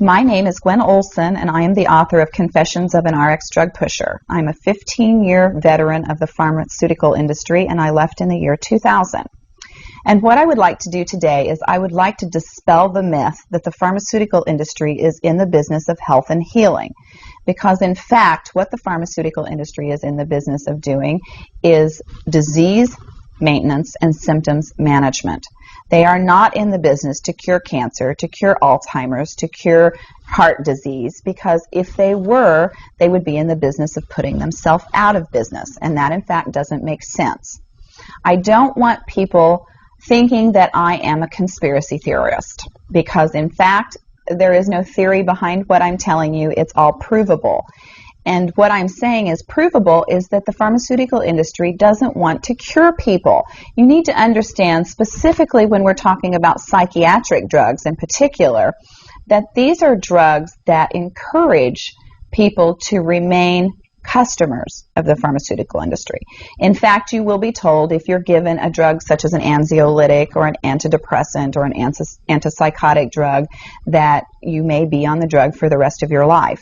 My name is Gwen Olson, and I am the author of Confessions of an RX Drug Pusher. I'm a 15-year veteran of the pharmaceutical industry, and I left in the year 2000. And what I would like to do today is I would like to dispel the myth that the pharmaceutical industry is in the business of health and healing. Because in fact, what the pharmaceutical industry is in the business of doing is disease maintenance and symptoms management. They are not in the business to cure cancer, to cure Alzheimer's, to cure heart disease, because if they were, they would be in the business of putting themselves out of business, and that in fact doesn't make sense. I don't want people thinking that I am a conspiracy theorist, because in fact there is no theory behind what I'm telling you. It's all provable. And what I'm saying is provable is that the pharmaceutical industry doesn't want to cure people. You need to understand, specifically when we're talking about psychiatric drugs in particular, that these are drugs that encourage people to remain customers of the pharmaceutical industry. In fact, you will be told if you're given a drug such as an anxiolytic or an antidepressant or an antipsychotic drug that you may be on the drug for the rest of your life.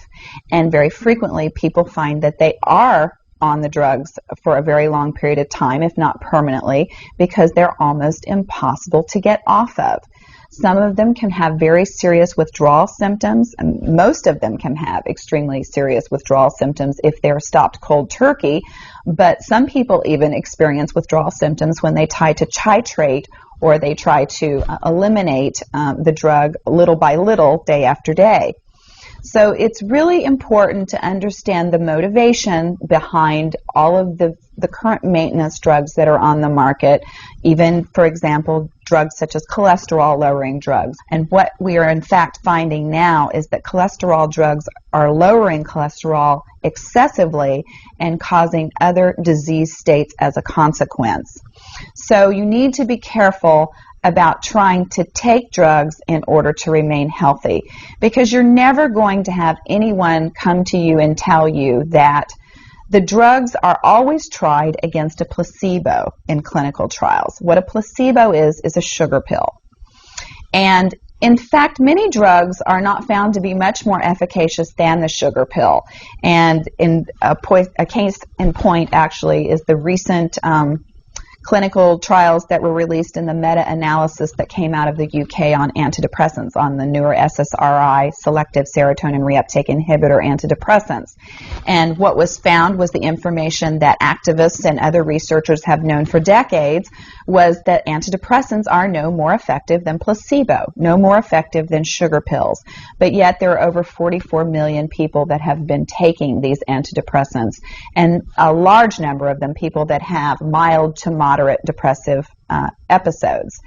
And very frequently people find that they are on the drugs for a very long period of time, if not permanently, because they're almost impossible to get off of. Some of them can have very serious withdrawal symptoms, and most of them can have extremely serious withdrawal symptoms if they're stopped cold turkey, but some people even experience withdrawal symptoms when they try to titrate or they try to eliminate the drug little by little, day after day. So it's really important to understand the motivation behind all of the current maintenance drugs that are on the market, even, for example, drugs such as cholesterol-lowering drugs. And what we are in fact finding now is that cholesterol drugs are lowering cholesterol excessively and causing other disease states as a consequence. So you need to be careful about trying to take drugs in order to remain healthy, because you're never going to have anyone come to you and tell you that the drugs are always tried against a placebo in clinical trials. What a placebo is a sugar pill. And in fact, many drugs are not found to be much more efficacious than the sugar pill. And in a case in point actually is the recent clinical trials that were released in the meta-analysis that came out of the UK on antidepressants, on the newer SSRI, selective serotonin reuptake inhibitor antidepressants. And what was found was the information that activists and other researchers have known for decades, was that antidepressants are no more effective than placebo, no more effective than sugar pills. But yet there are over 44 million people that have been taking these antidepressants, and a large number of them people that have mild to moderate depressive episodes.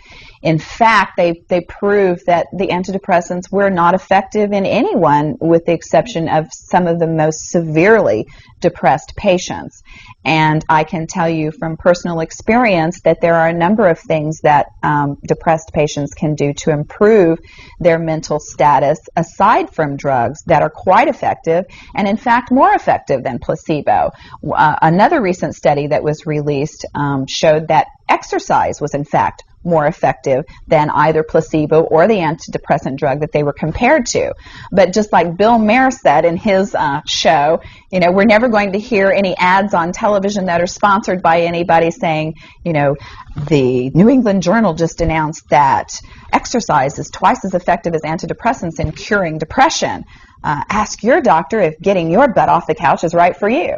In fact, they prove that the antidepressants were not effective in anyone with the exception of some of the most severely depressed patients. And I can tell you from personal experience that there are a number of things that depressed patients can do to improve their mental status aside from drugs that are quite effective, and in fact more effective than placebo. Another recent study that was released showed that exercise was in fact more effective than either placebo or the antidepressant drug that they were compared to. But just like Bill Maher said in his show, you know, we're never going to hear any ads on television that are sponsored by anybody saying, you know, the New England Journal just announced that exercise is twice as effective as antidepressants in curing depression. Ask your doctor if getting your butt off the couch is right for you.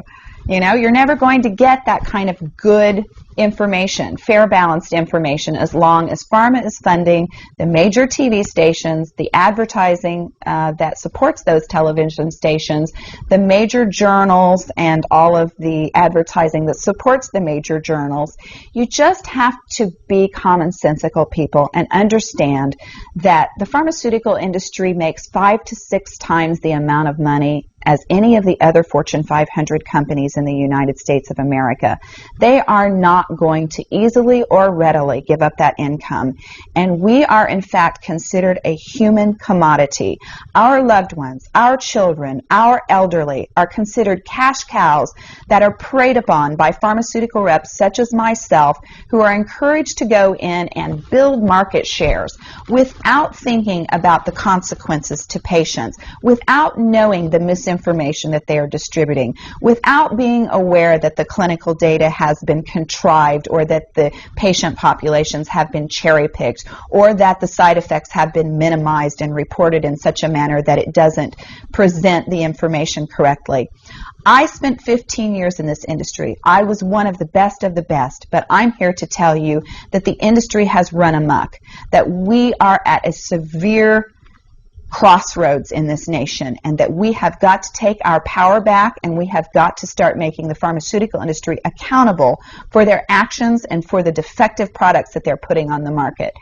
You know, you're never going to get that kind of good information, fair, balanced information, as long as pharma is funding the major TV stations, the advertising that supports those television stations, the major journals, and all of the advertising that supports the major journals. You just have to be commonsensical people and understand that the pharmaceutical industry makes 5 to 6 times the amount of money as any of the other Fortune 500 companies in the United States of America. They are not going to easily or readily give up that income. And we are, in fact, considered a human commodity. Our loved ones, our children, our elderly are considered cash cows that are preyed upon by pharmaceutical reps such as myself, who are encouraged to go in and build market shares without thinking about the consequences to patients, without knowing the misinformation that they are distributing, without being aware that the clinical data has been contrived, or that the patient populations have been cherry-picked, or that the side effects have been minimized and reported in such a manner that it doesn't present the information correctly. I spent 15 years in this industry. I was one of the best, but I'm here to tell you that the industry has run amok, that we are at a severe crossroads in this nation, and that we have got to take our power back, and we have got to start making the pharmaceutical industry accountable for their actions and for the defective products that they're putting on the market.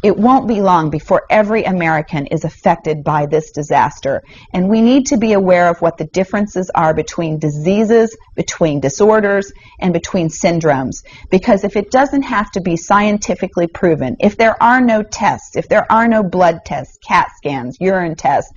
It won't be long before every American is affected by this disaster, and we need to be aware of what the differences are between diseases, between disorders, and between syndromes. Because if it doesn't have to be scientifically proven, if there are no tests, if there are no blood tests, CAT scans, urine tests,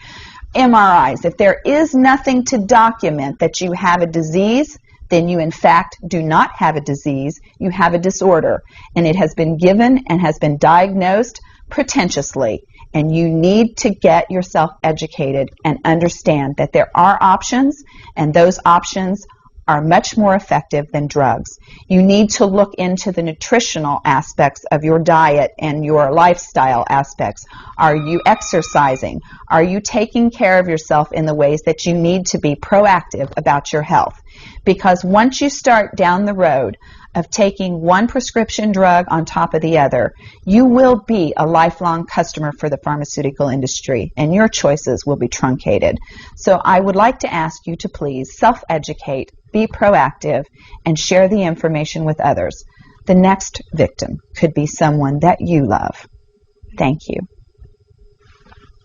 MRIs, if there is nothing to document that you have a disease, then you in fact do not have a disease, you have a disorder. And it has been given and has been diagnosed pretentiously. And you need to get yourself educated and understand that there are options, and those options are much more effective than drugs. You need to look into the nutritional aspects of your diet and your lifestyle aspects. Are you exercising? Are you taking care of yourself in the ways that you need to be proactive about your health? Because once you start down the road of taking one prescription drug on top of the other, you will be a lifelong customer for the pharmaceutical industry, and your choices will be truncated. So I would like to ask you to please self-educate, be proactive, and share the information with others. The next victim could be someone that you love. Thank you.